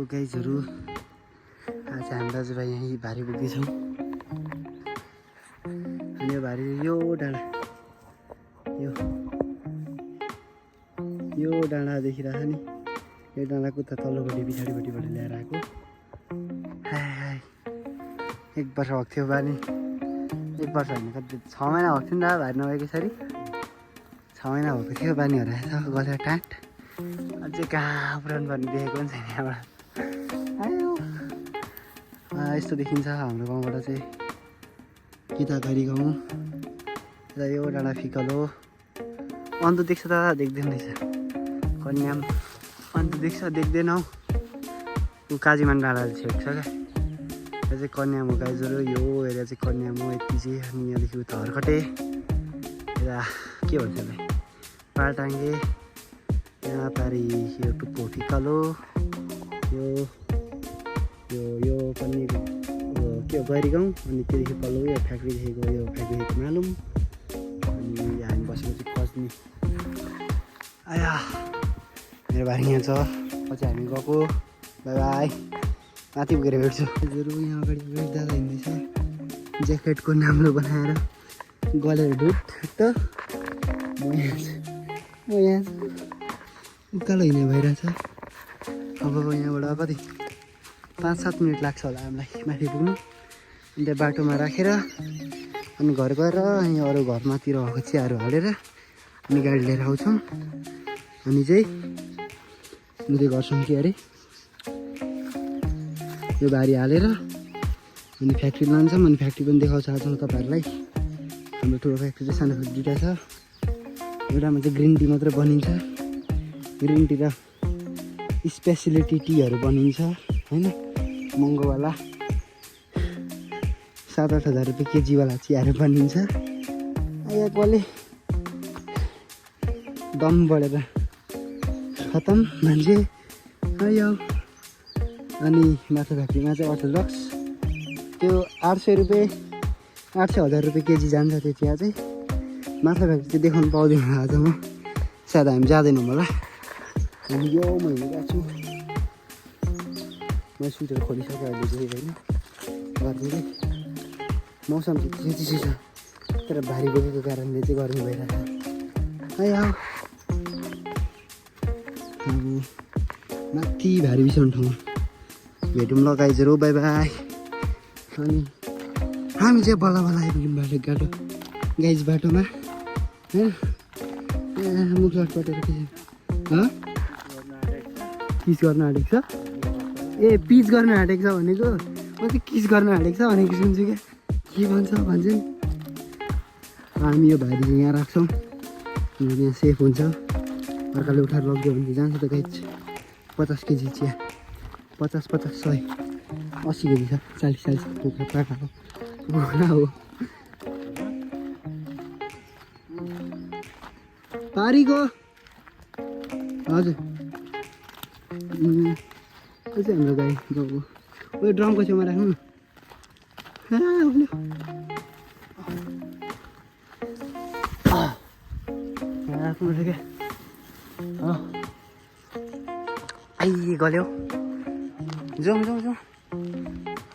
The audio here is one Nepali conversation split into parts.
गाइजहरू आज हामी दाजुभाइ यहीँ भारी बोक्दैछौँ। अनि यो भारी यो डाँडा देखिरहेको छ नि, यो डाँडाको त तल्लोपट्टि पछाडिपट्टिबाट ल्याएर आएको। हाय 1 वर्ष भएको थियो बानी, 1 वर्ष होइन कति 6 महिना भएको थियो नि त भारी नभएको यसरी 6 महिना भएको थियो बानी हराएछ गलेर टाँट। अझै कहाँ पुरानो पर्ने देखेको पनि छैन यहाँबाट। आयो यस्तो देखिन्छ हाम्रो गाउँबाट चाहिँ। गीताघरी गाउँ र यो डाँडा फिकलो अन्त देख्छ त देख्दैन रहेछ, कन्याम अन्त देख्छ देख्दैनौ। ऊ काजीमान डाँडा छेक्छ क्या, यो चाहिँ कन्याम हो गाइजहरू। यो एरिया चाहिँ कन्याम हो यति चाहिँ। अनि यहाँदेखि उता हर्कटे यता के भन्छ यसलाई पाटाङ्गे, यहाँ पारि यो टुप्पो फिकलो, यो पनि के हो गैरी गाउँ। अनि त्योदेखि पल्लो यो फ्याक्ट्री देखेको, यो फ्याक्ट्री देखेको मालुम। अनि हामी बसेको चाहिँ कस्नी। आया मेरो भाइ यहाँ छ, पछि हामी गएको। बाई बाई, माथि पुगेर भेट्छु। हजुर यहाँ अगाडि दादा हिँड्दैछ ज्याकेटको नाम्रो बनाएर गलेर ढुट्ट। म यहाँ छु उकालो हिँड्ने भइरहेछ। अब यहाँबाट कति 5-7 मिनट लाग्छ होला हामीलाई माथि पुग्नु। अनि त्यहाँ बाटोमा राखेर अनि घर गएर अनि अरू घरमातिर भएको चियाहरू हालेर अनि गाडी लिएर आउँछौँ। अनि चाहिँ उयो गर्छौँ के अरे यो भारी हालेर अनि फ्याक्ट्री लान्छौँ। अनि फ्याक्ट्री पनि देखाउँछ आज तपाईँहरूलाई। हाम्रो ठुलो फ्याक्ट्री चाहिँ सानो फ्याक्ट्री दुइटा छ। एउटामा चाहिँ ग्रिन टी मात्रै बनिन्छ, ग्रिन टी र स्पेसिलिटी टीहरू बनिन्छ होइन, महँगोवाला 7-8 हजार रुपियाँ केजीवाला चियाहरू बनिन्छ। यहाँ कसले दम बढेर खतम मान्छे आयो। अनि माछा फ्याक्ट्रीमा चाहिँ अर्थोडक्स त्यो 800 रुपियाँ 800-1000 रुपियाँ केजी जान्छ त्यो चिया चाहिँ। माछा फ्याक्ट्री चाहिँ देखाउनु पाउँदैन आज म, सायद हामी जाँदैनौँ होला। अनि यो म हिँडिरहेको छु, मैले स्वेटर खोलिसकेँ अहिले चाहिँ होइन गरिदिँदै। मौसम चाहिँ चिसो छ तर भारी बोकेको कारणले चाहिँ गर्मी भइरहेको छ। आयो माथि भारी बिसाउने ठाउँमा भेटौँ ल गाइजहरू, बाई बाई। अनि हामी चाहिँ बल्ल आइपुग्यौँ बाटो गाइज बाटोमा होइन। मुख लटपटेर किस गर्न आँटेको छ। ए पिच गर्न आँटेको छ भनेको, म चाहिँ किस गर्न आँटेको छ भनेको सुन्छु क्या। के भन्छ नि। हामी यो भारी चाहिँ यहाँ राख्छौँ किनभने यहाँ सेफ हुन्छ। अर्काले उठाएर लग्यो भने जान्छ त गाइज। 50 केजी चिया 50, 100, 80 केजी छ, 40 कुखुरा हो। पारीको हजुर त्यो चाहिँ हाम्रो गाई गाउँको। उयो ड्रमको छेउमा राख्नु न। राख्नुपर्छ क्या। आइ गल्यो जाउँ।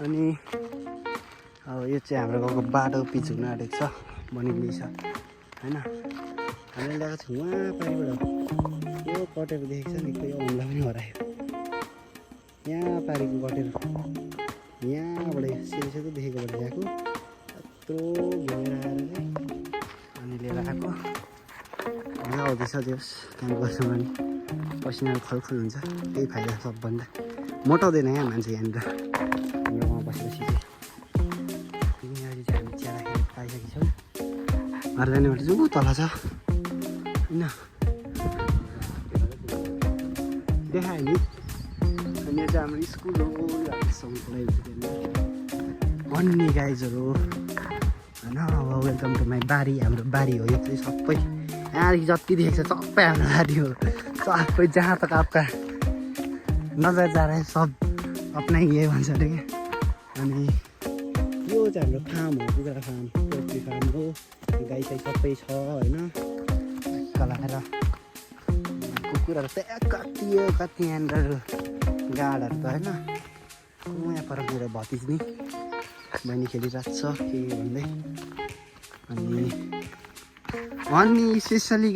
अनि अब यो चाहिँ हाम्रो गाउँको बाटो पिच हुन आँटेको छ, बनिँदैछ होइन। हामीले ल्याएको छौँ उहाँ पारिबाट, यो कटेर देखेको छ नि, यो हमला पनि हरायो। यहाँ पारिको कटेर यहाँबाट सेतो देखेकोबाट ल्याएको, यत्रो घुमेर आएर चाहिँ अनि लिएर आएको। मजा आउँदैछ जोस् काम गर्छौँ भने पसिना खलखल हुन्छ, त्यही फाइदा सबभन्दा। मोटाउँदैन यहाँ मान्छे यहाँनिर हाम्रो गाउँमा बसेपछि चाहिँ। यहाँनिर चाहिँ हामी चिया राखेर पाइसकेको छौँ। घर जाने बाटो चाहिँ ऊ तल छ होइन, देखायो नि। अनि यो चाहिँ हाम्रो स्कुल हो, भन्ने गाइजहरू होइन। अब वेलकम टु माई बारी, हाम्रो बारी हो यो चाहिँ सबै। यहाँदेखि जति देखेको छ सबै हाम्रो बारी हो, सबै जहाँ तक आपका नजर जा रहा है सब अपना यही भन्छ अरे क्या। अनि यो चाहिँ हाम्रो फार्म हो, कुखुरा फार्म, पोल्ट्री फार्म हो। गाई चाहिँ सबै छ होइन। कलाएर कुकुराहरू त कति यहाँनिर गाडहरू त होइन यहाँ पर मेरो भतिज्नी बहिनी खेलिरहेको छ के भन्दै अनि स्पेसली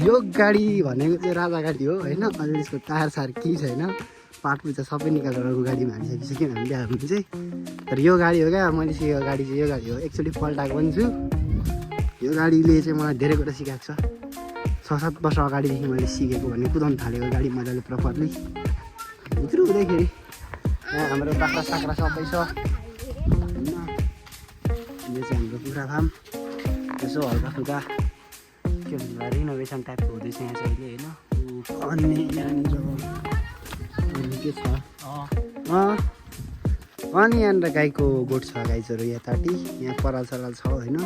यो गाडी भनेको चाहिँ राजा गाडी हो होइन अहिले यसको टायर सार केही छैन पार्ट चाहिँ सबै निकालेर अर्को गाडीमा हालिसकेपछि हामीले हामी चाहिँ तर यो गाडी हो क्या मैले सिकेको गाडी चाहिँ यो गाडी हो एकचोटि पल्टाएको पनि छु यो गाडीले चाहिँ मलाई धेरै कुरा सिकाएको छ 6-7 वर्ष अगाडिदेखि मैले सिकेको भने कुदाउनु थालेको गाडी मजाले प्रपरली भित्र हुँदैखेरि यहाँ हाम्रो बाख्रा साख्रा सबै छ होइन यो चाहिँ हाम्रो कुखुरा फार्म यसो हल्का फुल्का के भन्छ रिनोभेसन टाइपको हुँदैछ यहाँ चाहिँ अहिले होइन अनि यहाँनिर के छ अनि यहाँनिर गाईको गोठ छ गाई चरो यतापट्टि यहाँ पराल सराल छ होइन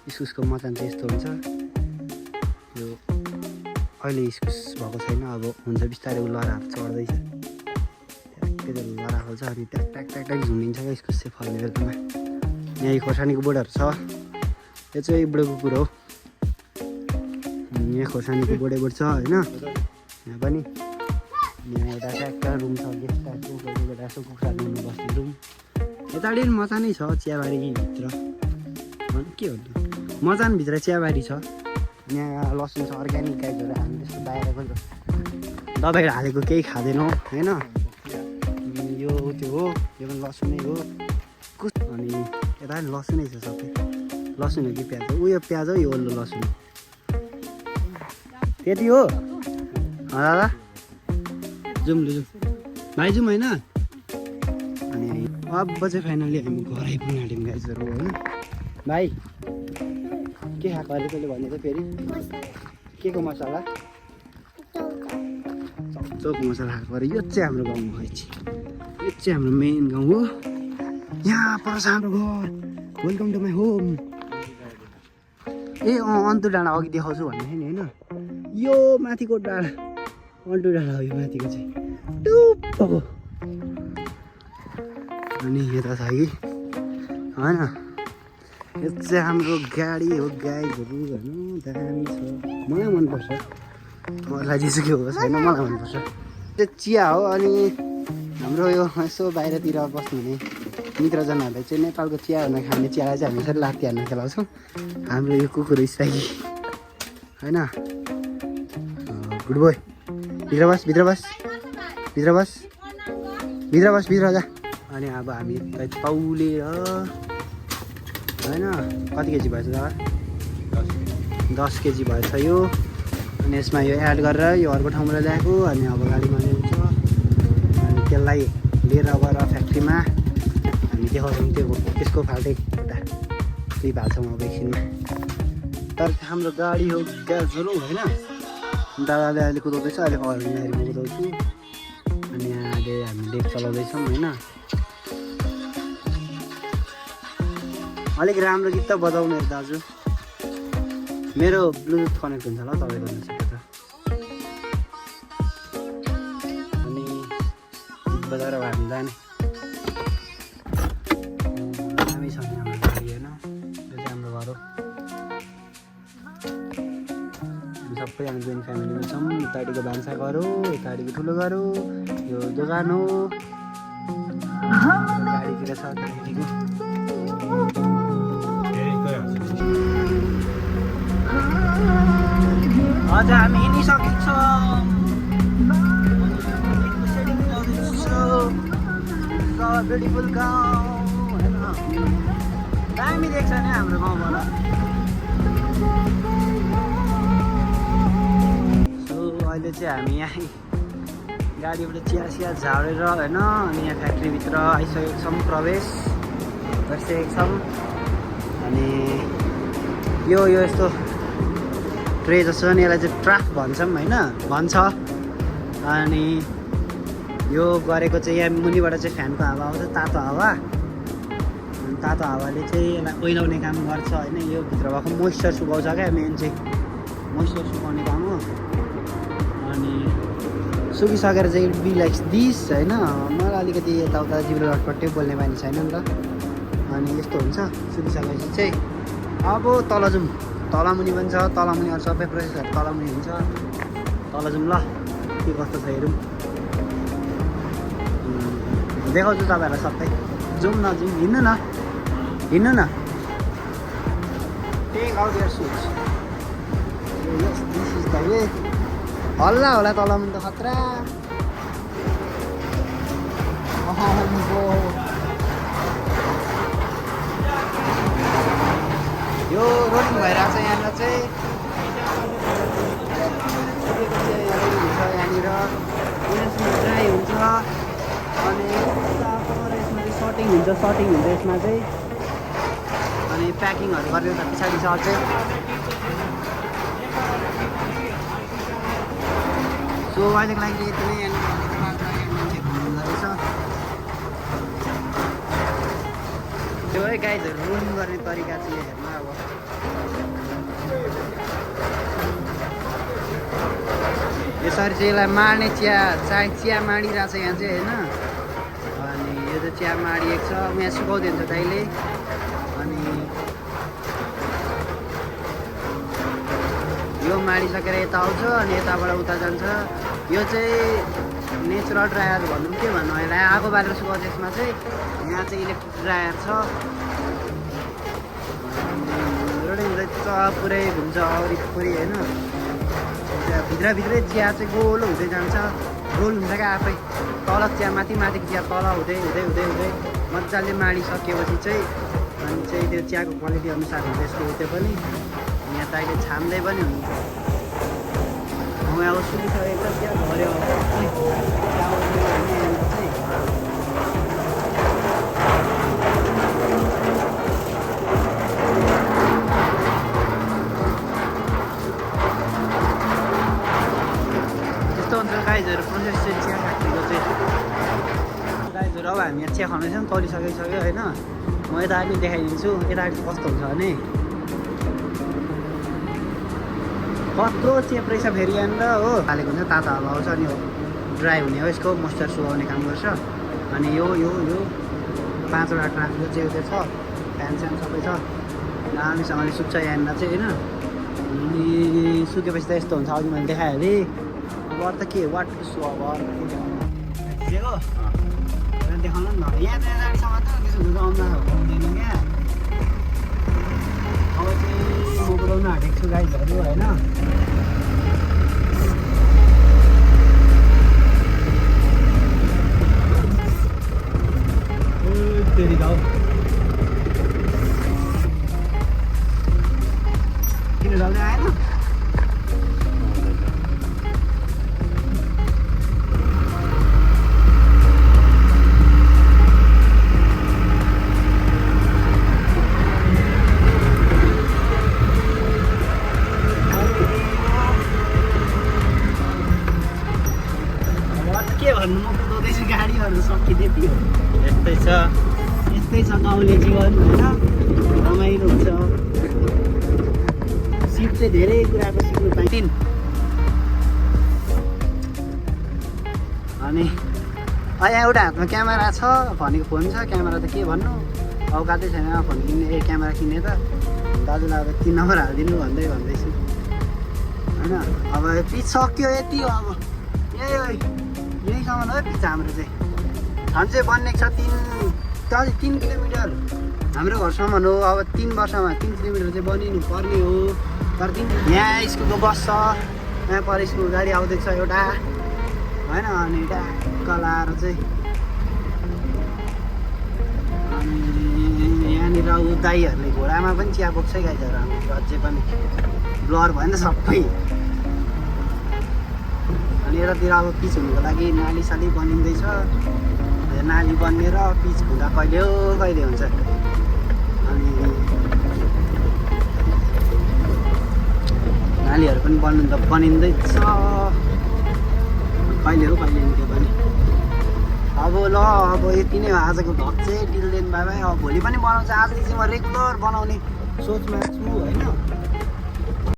इस्कुसको मचान चाहिँ यस्तो हुन्छ यो अहिले इस्कुस भएको छैन अब हुन्छ बिस्तारै लहराहरू चढ्दैछ त्यो लहरा खोल्छ अनि ट्याक ट्याक ट्याक ट्याक झुन्डिन्छ क्या इस्कुस चाहिँ फल्ने बेलामा यहाँ खोर्सानीको बोटहरू छ यो चाहिँ बुढो कुकुर हो यहाँ खोर्सानीको बोट छ होइन यहाँ पनि यहाँ एउटा ट्र्याक्टर रुम छ गेस्ट टाइपको कोही बेला यसो कुखुरा नुहाउनु बस्ने रुम यतापट्टि पनि मचानै छ चियाबारीभित्र के भन्नु मचानभित्र चियाबारी छ यहाँ लसुन छ अर्ग्यानिक गाईहरू हामी त्यस्तो बाहिरको दबाईहरू हालेको केही खाँदैनौँ होइन यो त्यो हो यो पनि लसुनै हो अनि यता पनि लसुनै छ सबै लसुन हो कि प्याज हो उयो प्याज हो यो ओल्लो लसुन त्यति हो दादा जाउँ ल जाउँ भाइ जाउँ होइन अनि अब चाहिँ फाइनली हामी घर आइपुग्नु आँट्यौँ गाइजहरू होइन भाइ के खाएको अहिले तैँले भने त फेरि के को मसला चौक मसला खाएको अरे यो चाहिँ हाम्रो गाउँ हो यो चाहिँ हाम्रो मेन गाउँ हो यहाँ पर छ हाम्रो घर वेलकम टु माई होम ए अन्तु डाँडा अघि देखाउँछु भन्ने नि होइन यो माथिको डाँडा अन्तु डाँडा हो यो माथिको चाहिँ टुप्पको अनि यता छ कि होइन यो चाहिँ हाम्रो गाडी हो गाईहरू होइन दामी छ मलाई मनपर्छ मलाई जेसुकै होस् होइन मलाई मनपर्छ त्यो चिया हो अनि हाम्रो यो यसो बाहिरतिर बस्नुहुने मित्रजनहरूलाई चाहिँ नेपालको चिया हुन खाने चियालाई चाहिँ हामी यसरी लात्ती हान्न खेलाउँछौँ हाम्रो यो कुकुर स्टाइली होइन गुड बोय भित्र बस भित्र बस भित्र बस भित्र बस भित्र जा अनि अब हामी तौलेर होइन कति केजी भएछ दादा 10 केजी भएछ यो अनि यसमा यो एड गरेर यो अर्को ठाउँबाट ल्याएको अनि अब गाडीमा ल्याउँछ अनि त्यसलाई लिएर गएर फ्याक्ट्रीमा हामी देखाउँछौँ त्यो त्यसको फाल्टै एउटा क्लिप हाल्छौँ अब एकछिनमा तर हाम्रो गाडी हो ग्यासहरू होइन दादाले अहिले कुदाउँदैछ अहिले गाडीमा कुदाउँछु अनि अहिले हामी डेक चलाउँदैछौँ होइन अलिक राम्रो गीत त बजाउनु दाजु मेरो ब्लुटुथ कनेक्ट हुन्छ होला तपाईँको हुन सक्छ अनि गीत बजाएर हामी जाने दामी छ नि हाम्रो गाडी होइन यो चाहिँ हाम्रो घर हो हामी सबैजना जोइन्ट फ्यामिलीमा छौँ यतापट्टिको भान्सा घर हो यतापट्टिको ठुलो घर हो यो दोकान हो गाडीतिर छ त्यहाँदेखिको आज हामी हिँडिसकेको छौँ ब्युटिफुल गाउँ होइन दामी देख्छ नि हाम्रो गाउँबाट सो अहिले चाहिँ हामी यहाँ गाडीबाट चिया झारेर होइन अनि यहाँ फ्याक्ट्रीभित्र आइसकेको छौँ प्रवेश गरिसकेको छौँ अनि यो यस्तो ट्रे जस्तो नि यसलाई चाहिँ ट्राफ भन्छौँ होइन भन्छ अनि यो गरेको चाहिँ यहाँ मुनिबाट चाहिँ फ्यानको हावा आउँछ तातो हावा अनि तातो हावाले चाहिँ यसलाई ओइलाउने काम गर्छ होइन यो भित्र भएको मोइस्चर सुकाउँछ क्या मेन चाहिँ मोइस्चर सुकाउने काम हो अनि सुकिसकेर चाहिँ बी लाइक्स दिस होइन मलाई अलिकति यताउता जिब्रो लटपट्टै बोल्ने बानी छैन नि त अनि यस्तो हुन्छ सुकिसकेपछि चाहिँ अब तल जाउँ तलमुनि पनि छ तलमुनि अरू सबै प्रोसेसहरू तलमुनि हुन्छ तल जाउँ ल के कस्तो छ हेरौँ देखाउँछु तपाईँहरूलाई सबै जाउँ न जाउँ हिँड्नु न हिँड्नु न take out your shoes this is the way हल्ला होला तल मुनि त खतरा यो रोडिङ भइरहेको छ यहाँनिर चाहिँ यहाँनिर ड्राई हुन्छ अनि यसमा चाहिँ सर्टिङ हुन्छ यसमा चाहिँ अनि प्याकिङहरू गरेर त पछाडि छ चाहिँ सो अहिलेको लागि यति नै यहाँनिर मान्छे घुम्नु रहेछ त्यो है गाइजहरू रोलिङ गर्ने तरिका चाहिँ हेर्नु अब यसरी चाहिँ यसलाई माड्ने चिया माडिरहेको छ यहाँ चाहिँ होइन अनि यो चाहिँ चिया माडिएको छ यहाँ सुकाउँदै हुन्छ दाइले अनि यो माडिसकेर यता आउँछ अनि यताबाट उता जान्छ यो चाहिँ नेचुरल ड्रायर भन्नु के भन्नु अहिले आगो बालेर सुकाउँछ यसमा चाहिँ यहाँ चाहिँ इलेक्ट्रिक ड्रायर छ रोडिङ पुरै घुम्छ वरिपरि होइन भित्रभित्रै चिया चाहिँ गोलो हुँदै जान्छ रोल हुन्छ क्या आफै तल चिया माथिको चिया तल हुँदै मजाले माडिसकेपछि चाहिँ अनि चाहिँ त्यो चियाको क्वालिटी अनुसार हुन्छ यसको त्यो पनि यहाँ त अहिले छाम्दै पनि हुनु अब सुकिसकेको छ चिया झऱ्यो गाइजहरू प्रोसेस चाहिँ चिया फ्याक्ट्रीको चाहिँ गाइजहरू अब हामी यहाँ चिया खाँदैछौँ तलिसकिसक्यो होइन म यता अहिले देखाइदिन्छु यतापट्टि कस्तो हुन्छ भने कत्रो चेप रहेछ फेरि यहाँनिर हो हालेको हुन्छ तातो हावा आउँछ अनि ड्राई हुने हो यसको मोइस्चर सुगाउने काम गर्छ अनि यो 5वटा ट्राफिकको चाहिँ त्यो छ फ्यान सबै छ राम्रोसँगले सुक्छ यहाँनिर चाहिँ होइन अनि सुकेपछि त यस्तो हुन्छ अघि मैले देखाइहालेँ अब त के वाट दिएको देखाउनु नि त यहाँ चाहिँ यतासम्म त त्यसो हुँदा आउँदैन क्या अब चाहिँ म बोलाउन आँटेको छु गाइजहरू होइन तेरि गाउँ किन जल्दै आएन गाडीहरू सकिँदै थियो यस्तै छ गाउँले जीवन होइन रमाइलो हुन्छ सिप चाहिँ धेरै कुराको सिक्नु पाइन् अनि यहाँ एउटा हातमा क्यामेरा छ भनेको फोन छ क्यामेरा त के भन्नु औकातै छैन फोन किन्ने क्यामेरा किन्ने त दाजुलाई अब 3 नम्बर हालिदिनु भन्दैछु होइन अब पिच सक्यो यति हो अब यहीसम्म हो पिच हाम्रो चाहिँ हामी चाहिँ बनिएको छ 3 किलोमिटर हाम्रो घरसम्म हो अब 3 वर्षमा 3 किलोमिटर चाहिँ बनिनु पर्ने हो तर यहाँ स्कुलको बस छ यहाँ पर स्कुल गाडी आउँदैछ एउटा होइन अनि ट्याक्क लाएर चाहिँ अनि यहाँनिर ऊ दाईहरूले घोडामा पनि चिया बोक्छ गाइजहरू हाम्रो अझै पनि ब्लर भयो नि त सबै अनि यतातिर अब पिच हुनुको लागि नाली साली बनिँदैछ नाली बनिएर पिच हुँदा कहिले हुन्छ अनि नालीहरू पनि बनिँदैछ कहिले त्यो पनि अब ल अब यति नै हो आजको भ्लग चाहिँ टिल देन बाई बाई अब भोलि पनि बनाउँछ आजदेखि चाहिँ म रेगुलर बनाउने सोचमा छु होइन